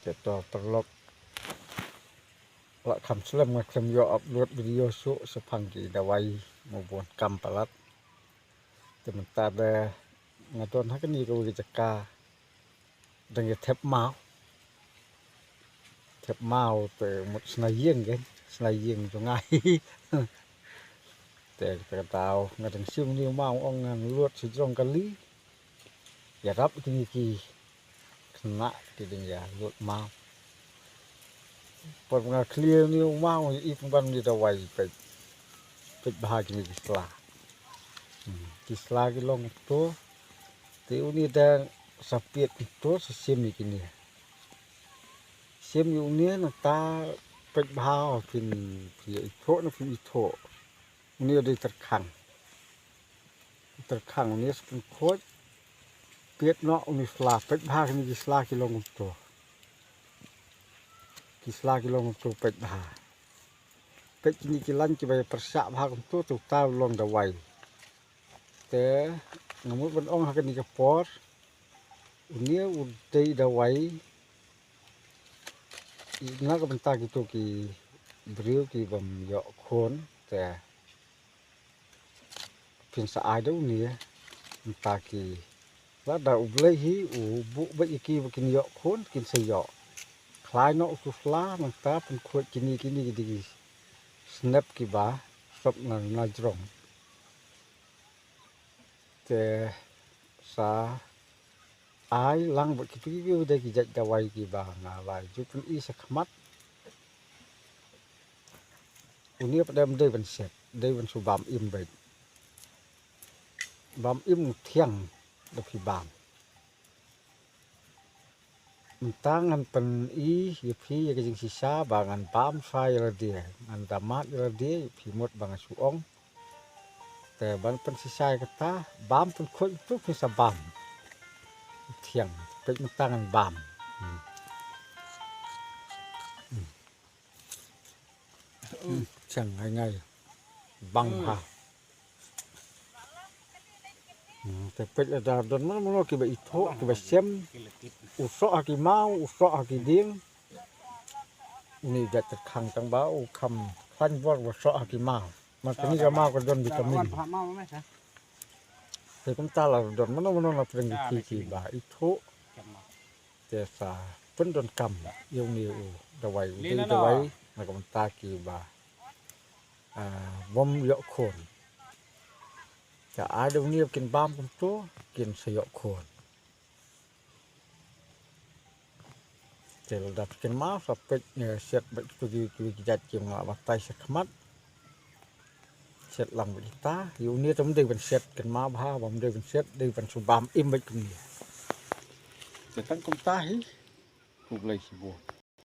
Kita terlok lak kam selam ngakam yo upload video so sepanggi dawai maupun kam palat. Sementara ngadon hakan ni ko jaka dengan tap mau te một snayeng kan snayeng sungai. Te kita tahu ngadeng sim ni mau ong ngan luot sejong kali. Ya rap ki kena tiding ya luot mau. Pernah clear ni mau ipan di dawai pe bahagi ni kislah. Kislah ki long tu te uni dan sapiet itu sesim ni kini. Sim ni ta pe bahau fin itu na fin itu. Ini ada terkang ni sepun kot piet no uni slah pe bahagi ni kislah ki long tu. Kislah ki long tu pe bah. Pe ni kilan ki bay persak bahag tu ta long dawai. Te ngamut ban ong hakan ni kapor. Unia udai dawai. Ina ka bentar gitu ki beriu ki bam yo khon te pin sa ai dau ni bentar ki la da ublei hi u bu ba ki kin yo khon kin se yo. Klai no usla manta pun khot kini di snap ki ba sop na jrong. Te sa ai lang bak ki udah ki jat dawai ki ba na ba jupun i sakmat uni pada mdei ban set dei ban su bam im bai bam im thiang da phi bam mentangan pen i ye phi ye jing sisa bangan bam sai la dia ngan damat la dia phi mot bang su ong te ban pen sisa kata bam pen khot tu phi sa bam thiang pe mentangan bam chẳng ngày bằng ha. Tapi ada don mana ki ba itu ki ba sem usok ki mau usok ki ding ni dat terkang tang bau kam khan bor usok ki mau maka ni ga mau ka don vitamin te kum ta la don mana la preng ki ba itu te sa pun don kam yung ni dawai dawai na kam ta ki ba bom yo khonจะอาดูนี่กินบ้ามกันตัวกินสยบคนเจอระดับกินม้าสับเป็ดเนี่ยเสร็จแบบตุยจัดกินละบัตไตสักมัดเสร็จหลังบัตตาอยู่นี่ต้องได้เป็นเสร็จกินม้าบ้าบ่มได้เป็นเสร็จได้เป็นสุบามอิ่มไปกินจะตั้งกลมตาให้ถูกเลยสิบัว